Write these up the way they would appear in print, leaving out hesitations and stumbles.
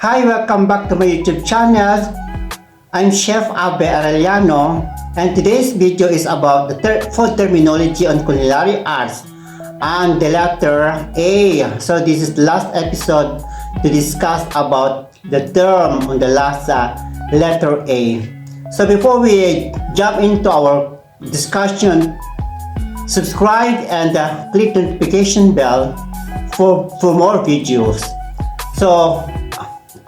Hi, welcome back to my YouTube channel. I'm Chef Abe Arellano, and today's video is about the food terminology on culinary arts and the letter A. So this is the last episode to discuss about the term on the last letter A. So before we jump into our discussion, subscribe and click the notification bell for more videos. So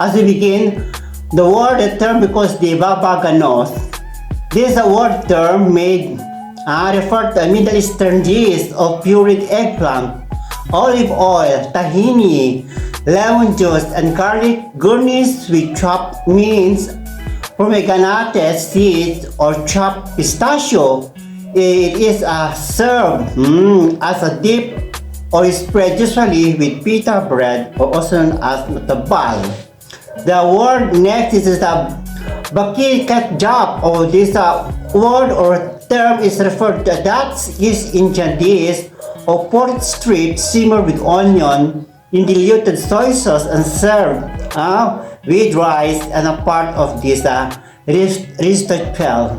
as we begin, the word term because the babaganos. This is a word term made refer to a Middle Eastern dish of pureed eggplant, olive oil, tahini, lemon juice, and garlic garnished with chopped mince, pomegranate seeds, or chopped pistachio. It is served as a dip or spread usually with pita bread or also known as tabal. The word next is the baki ketchup, or this word or term is referred to that's East Indian dish of pork strips simmered with onion in diluted soy sauce and served with rice and a part of this ristofel.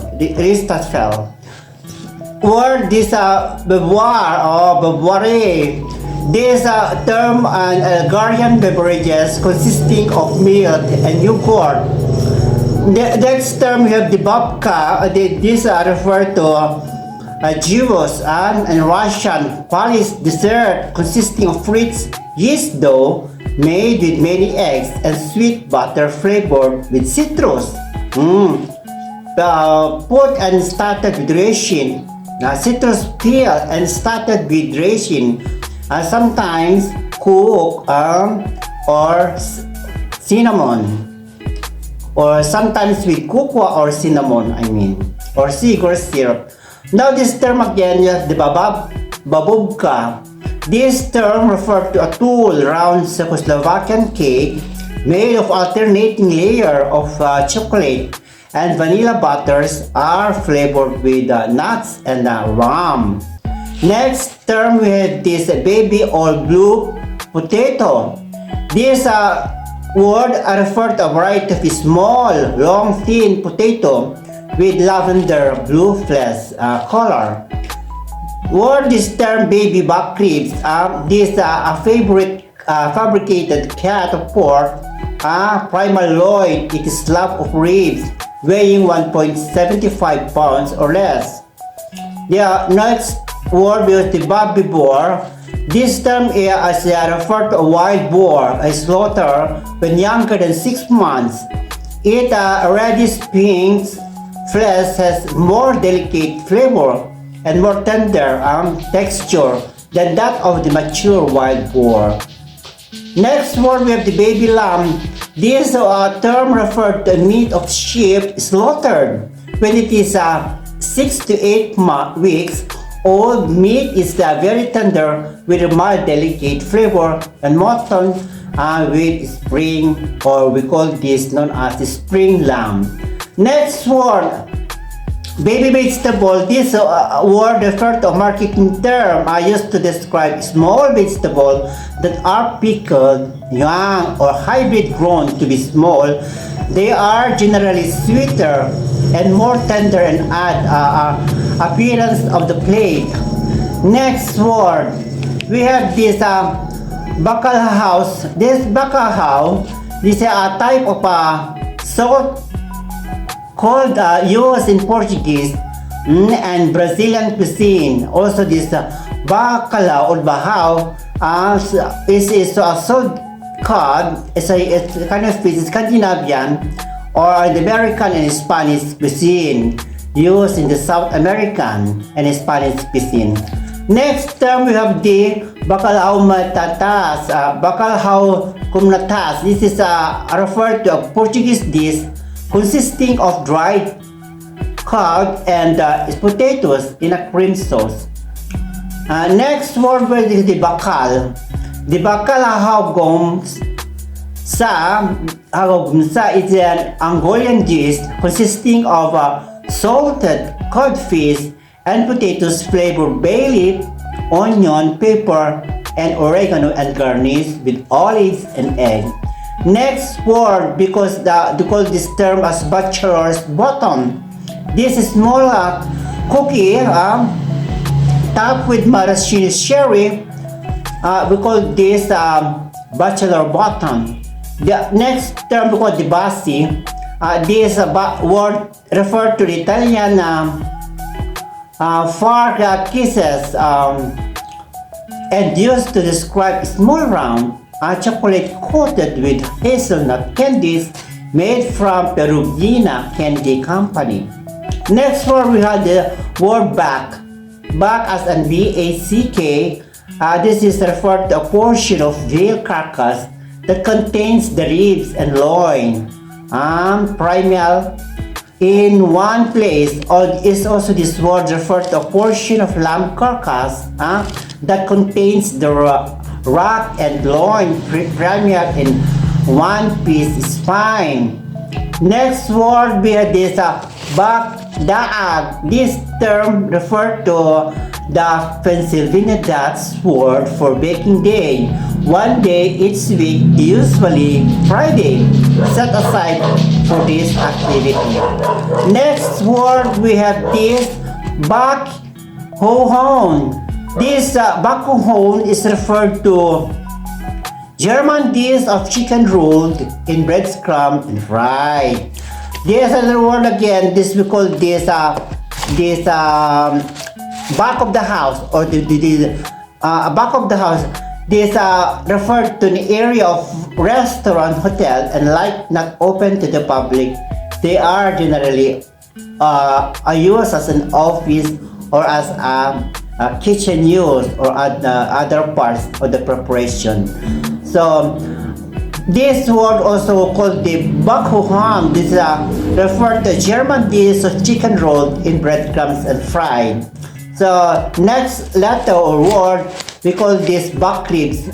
Word this bevoire or bevoire. This term and Algerian beverages consisting of milk and yogurt. The next term we have the babka. This refer to juice and Russian Polish dessert consisting of rich yeast dough made with many eggs and sweet butter flavored with citrus. Put and started with resin. Citrus peel and started with resin. Sometimes cook or cinnamon, or sometimes with cocoa or cinnamon, or sugar syrup. Now this term again is the babubka. This term refers to a tall, round Czechoslovakian cake made of alternating layer of chocolate and vanilla butters are flavored with nuts and rum. Next term we have this baby or blue potato. This word refers to a variety of small, long, thin potato with lavender blue flesh color. Word this term baby back ribs. This a favorite fabricated cut of pork, primal loin. It is slab of ribs weighing 1.75 pounds or less. The next word is the baby boar. This term is referred to a wild boar, a slaughter when younger than 6 months. It reddish pink flesh has more delicate flavor and more tender texture than that of the mature wild boar. Next word we have the baby lamb. This term refers to meat of sheep slaughtered when it is 6 to 8 weeks old. Meat is very tender with a mild delicate flavor, and mutton with spring, or we call this known as the spring lamb. Next word, baby vegetable. This word refers to a marketing term used to describe small vegetables that are pickled, young, or hybrid grown to be small. They are generally sweeter and more tender and add appearance of the plate. Next word, we have this bacalhau. This bacalhau, this is a type of salt called used in Portuguese and Brazilian cuisine. Also this bacalhau or bahau is a salt cod. It's a kind of fish, Scandinavian or the American and Spanish cuisine used in the South American and Spanish cuisine. Next term we have the bacalhau matatas. Bacalhau cum natas. This is referred to a Portuguese dish consisting of dried cod and potatoes in a cream sauce. Next word is the bakal. The bacalhau gomsa is an Angolan dish consisting of salted codfish and potatoes flavored bay leaf, onion, pepper, and oregano and garnished with olives and egg. Next word, because they call this term as bachelor's bottom. This is small cookie topped with maraschino cherry. We call this bachelor bottom. The next term we call the basi. This word refer to the Italian far kisses and used to describe small round chocolate coated with hazelnut candies made from Perugina Candy Company. Next word we have the word back. Back as in B-A-C-K. This is referred to a portion of veal carcass that contains the ribs and loin, primal in one place. Or is also this word referred to a portion of lamb carcass that contains the rack and loin primal in one piece spine. Next word we have this back daag. This term referred to the Pennsylvania Dutch word for baking day. One day each week, usually Friday, set aside for this activity. Next word we have this bakhohon. This bakhohon is referred to German dish of chicken rolled in breadcrumbs and fried. There's another word again. This we call this back of the house, or the back of the house. This referred to an area of restaurant, hotel, and like not open to the public. They are generally used as an office or as a kitchen use or other parts of the preparation. So this word also called the bakhoham. This referred to German dish of chicken rolled in breadcrumbs and fried. So next letter or word we call this back ribs.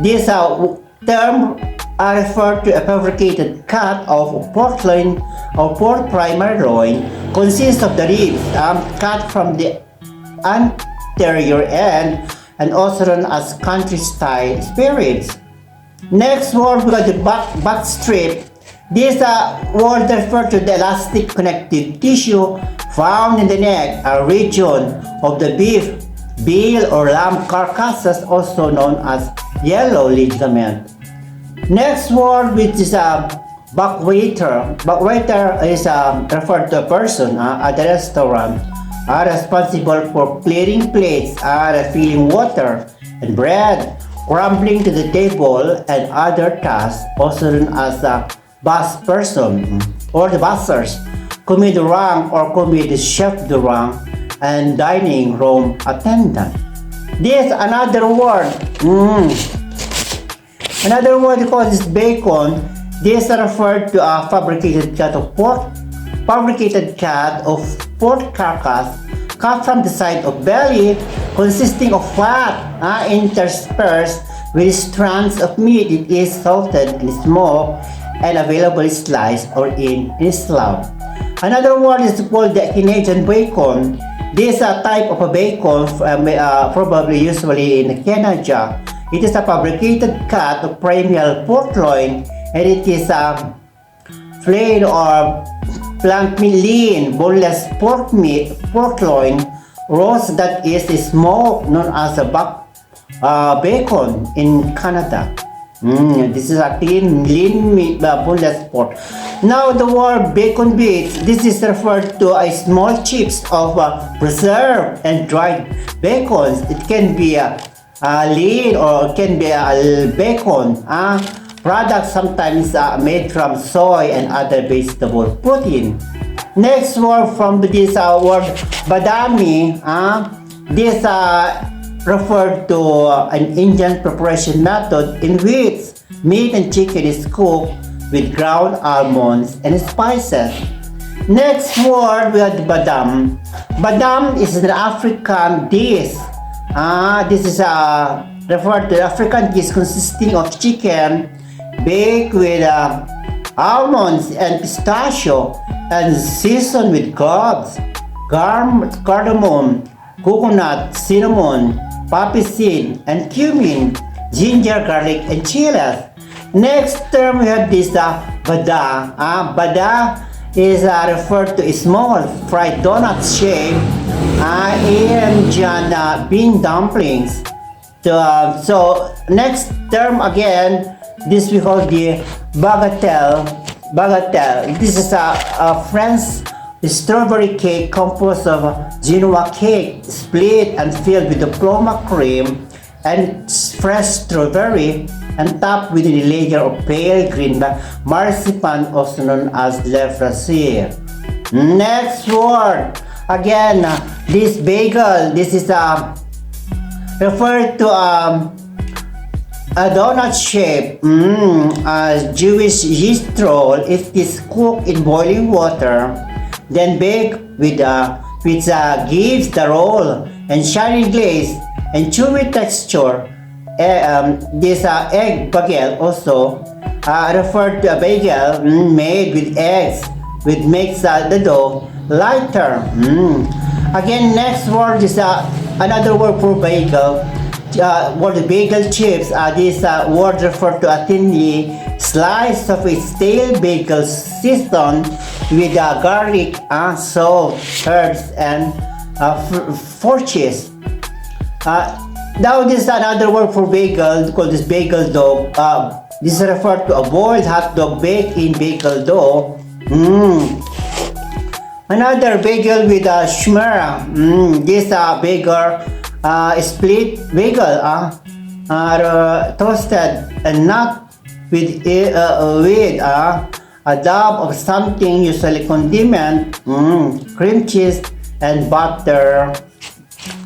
This term refer to a fabricated cut of pork loin or pork primary loin, consists of the ribs cut from the anterior end and also known as country style spirits. Next word we got the back strip. This word refer to the elastic connective tissue found in the neck, a region of the beef, veal or lamb carcasses, also known as yellow ligament. Next word, which is backwaiter. Backwaiter is referred to a person at the restaurant responsible for clearing plates, refilling water and bread, crumbling to the table, and other tasks, also known as bus person or the bussers, commis de rang or commis de chef de rang, and dining room attendant. This another word. Another word called is bacon. This referred to a fabricated cut of pork carcass cut from the side of belly, consisting of fat interspersed with strands of meat. It is salted and smoked and available sliced or in slab. Another word is called the Canadian bacon. This type of a bacon, probably usually in Canada. It is a fabricated cut of primal pork loin, and it is plain or plant lean, boneless pork loin, roast that is smoked, known as a bacon in Canada. This is a clean, lean meat, boneless pork. Now the word bacon bits. This is referred to a small chips of preserved and dried bacons. It can be lean or it can be bacon. Products sometimes made from soy and other vegetable protein. Next word from this word badami. This referred to an Indian preparation method in which meat and chicken is cooked with ground almonds and spices. Next word we have badam. Badam is an African dish. This is referred to African dish consisting of chicken baked with almonds and pistachio and seasoned with cloves, cardamom, coconut, cinnamon, poppy seed, and cumin, ginger, garlic, and chiles. Next term we have this bada. Bada is referred to small fried donut shape in bean dumplings. So next term again, this we call the bagatelle. Bagatelle. This is a French strawberry cake composed of Genoa cake split and filled with diploma cream and fresh strawberry and topped with a layer of pale green marzipan, also known as le fraisier. Next word, again, this bagel. This is referred to a donut shape, a Jewish yeast roll. It is cooked in boiling water, then baked which gives the roll and shiny glaze and chewy texture. This egg baguette also referred to a bagel made with eggs, which makes the dough lighter. Again, next word is another word for bagel. Word bagel chips. This word refer to a thinly slice of a stale bagel seasoned with garlic, salt, herbs, and cheese. Now this is another word for bagel called this bagel dough. This is referred to a boiled hot dog baked in bagel dough. Another bagel with a shmera. This bagel split bagel toasted and not with a dab of something, usually condiment, cream cheese, and butter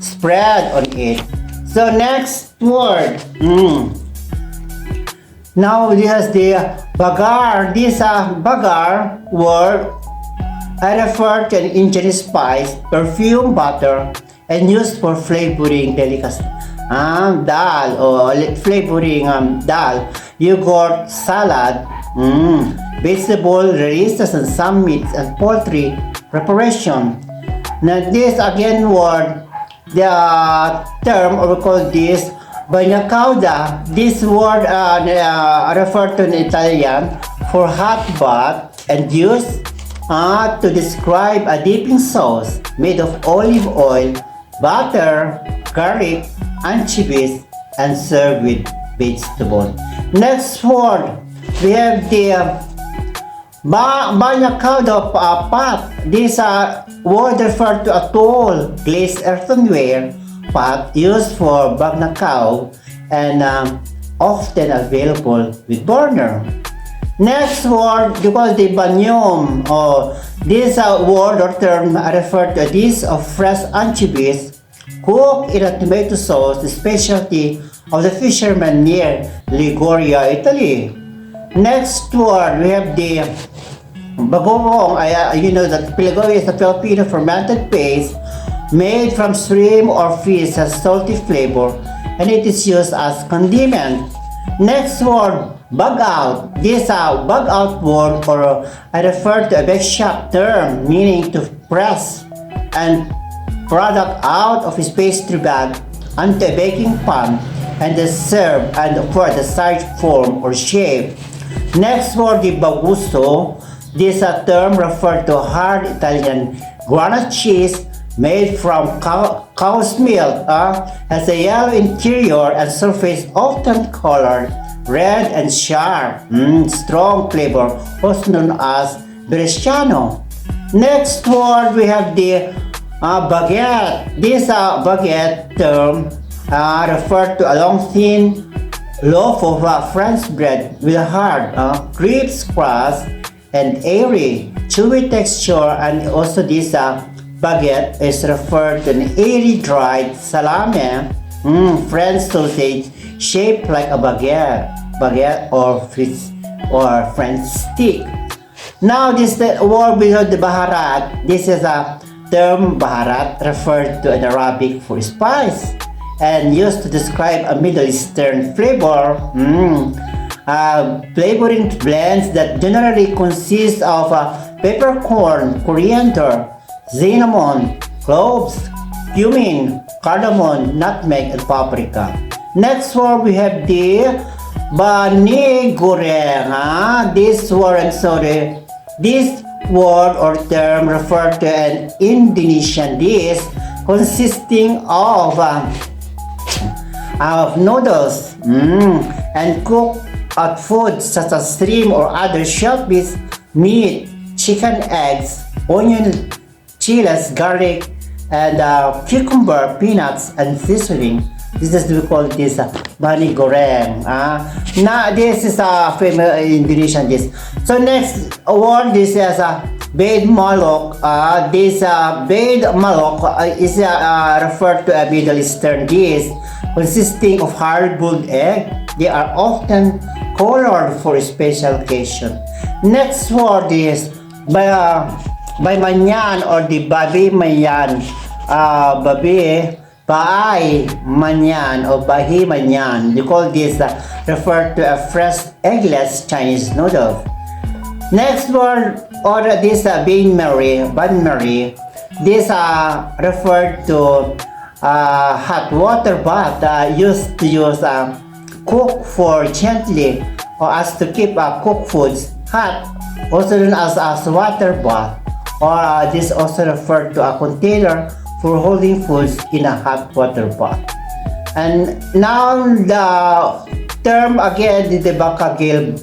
spread on it. So next word. Now this is the bagar. This bagar word refer to an Indian spice, perfume, butter, and used for flavoring delicacy. Dal or flavoring dal, yogurt, salad, vegetable releases, and some meats and poultry preparation. Now this again word, the term, or we call this bagna cauda. This word referred to in Italian for hot bath and used to describe a dipping sauce made of olive oil, butter, garlic, anchovies, and served with vegetables. Next word, we have the bagna cauda pot. This word referred to a tall glazed earthenware pot used for bagna cau and often available with burner. Next word, we call the banyom. This word or term refer to a dish of fresh anchovies cooked in a tomato sauce, the specialty of the fishermen near Liguria, Italy. Next word, we have the bagoong. You know that bagoong is a Filipino fermented paste made from shrimp or fish, has salty flavor, and it is used as condiment. Next word, bug out. This bug out word or refer to a bake shop term meaning to press and product out of a pastry bag onto a baking pan and is served and for the desired form or shape. Next word, the baguso. This term refer to hard Italian granite cheese made from cow's milk, has a yellow interior and surface often colored red and sharp, strong flavor, also known as Bresciano. Next word, we have the baguette. This baguette term refer to a long thin loaf of French bread with a hard, crisp crust and airy, chewy texture, and also this baguette is referred to an airy dried salami, French sausage shaped like a baguette or French stick. Now this the word below the baharat. This is a term baharat referred to an Arabic for spice and used to describe a Middle Eastern flavor. Flavoring blends that generally consist of peppercorn, coriander, cinnamon, cloves, cumin, cardamom, nutmeg, and paprika. Next word, we have the Bani goreng. This word, sorry, this word or term refer to an Indonesian dish consisting of noodles and cooked foods such as shrimp or other shellfish, meat, chicken, eggs, onion, chiles, garlic, and cucumber, peanuts, and seasoning. This is we call this bani goreng. This is a famous Indonesian dish. So next word, this is bed malok. This bed malok is referred to a Middle Eastern dish consisting of hard-boiled egg. They are often colored for a special occasion. Next word is by manyan or the babi manyan. Baay manyan or bahi manyan. You call this referred to a fresh eggless Chinese noodle. Next word or this ban Mary. This referred to hot water bath used to use cook for gently or as to keep cooked foods hot, also known as water bath, or this also referred to a container for holding foods in a hot water bath. And now the term again, the bakagil.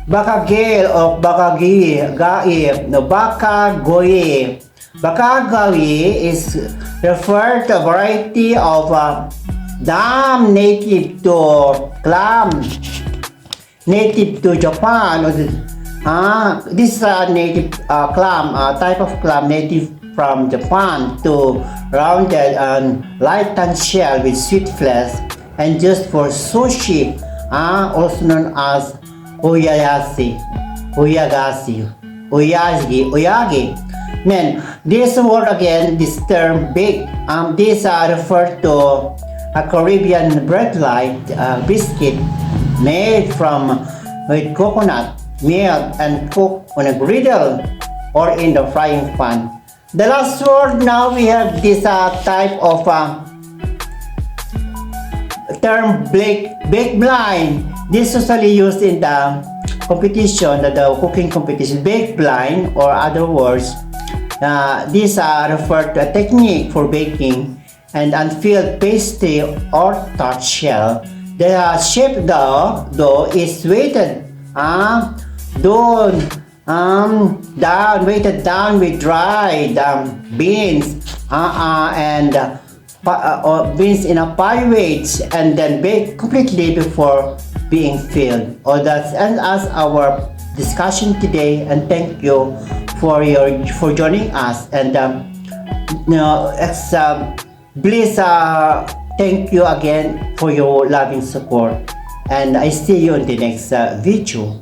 Bakagil o bakagi, gai, no bakagoy. Bakagawi is referred to a variety of dam native to clam, native to Japan. This is a native clam, type of clam native from Japan to rounded and lightened shell with sweet flesh and used for sushi, also known as uyayagi. Man, this word again, this term bake, these are referred to a Caribbean bread-like biscuit made from with coconut milk and cooked on a griddle or in the frying pan. The last word, now we have this type of term bake blind. This is usually used in the competition, the cooking competition. Bake blind, or other words, these are referred to a technique for baking and unfilled pastry or tart shell. The shape dough is weighted weighted down with dried beans and beans in a pie weights and then baked completely before being filled. That's ends as our discussion today, and thank you for joining us. And please thank you again for your loving support, and I see you in the next video.